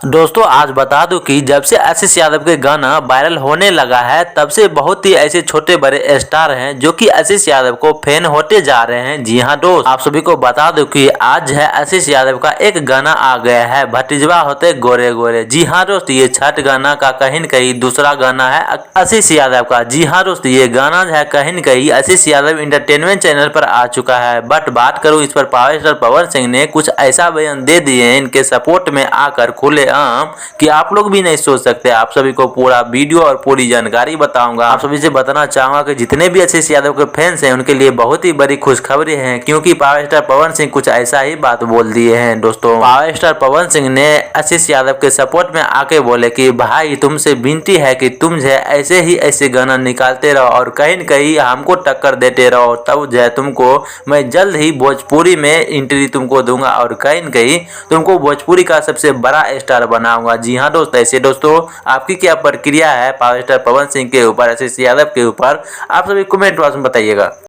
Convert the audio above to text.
दोस्तों आज बता दूं कि जब से आशीष यादव के गाना वायरल होने लगा है तब से बहुत ही ऐसे छोटे बड़े स्टार हैं जो कि आशीष यादव को फैन होते जा रहे हैं। जी हां दोस्त, आप सभी को बता दूं कि आज है आशीष यादव का एक गाना आ गया है, भतीजवा होते गोरे गोरे। जी हां दोस्त, ये छठ गाना का कहीं न कहीं दूसरा गाना है आशीष यादव का। जी हां दोस्त, ये गाना है कहीं न कहीं आशीष यादव इंटरटेनमेंट चैनल पर आ चुका है। बट बात करूं इस पर पावर स्टार पवन सिंह ने कुछ ऐसा बयान दे दिए हैं इनके सपोर्ट में आकर खुले कि आप लोग भी नहीं सोच सकते। आप सभी को पूरा वीडियो और पूरी जानकारी बताऊंगा। आप सभी से बताना चाहूंगा कि जितने भी आशीष यादव के फैंस हैं उनके लिए बहुत ही बड़ी खुशखबरी है, क्योंकि पावर स्टार पवन सिंह कुछ ऐसा ही बात बोल दिए हैं। दोस्तों पावर स्टार पवन सिंह ने आशीष यादव के सपोर्ट में आके बोले कि भाई तुमसे विनती है कि तुम जो है ऐसे ही ऐसे गाना निकालते रहो और कहीं न कहीं हमको टक्कर देते रहो, तब जो है तुमको मैं जल्द ही भोजपुरी में एंट्री तुमको दूंगा और कहीं न कहीं तुमको भोजपुरी का सबसे बड़ा स्टार बनाऊंगा। जी हाँ दोस्त, ऐसे दोस्तों आपकी क्या प्रक्रिया है पावर स्टार पवन सिंह के ऊपर, आशीष यादव के ऊपर, आप सभी कमेंट बॉक्स में बताइएगा।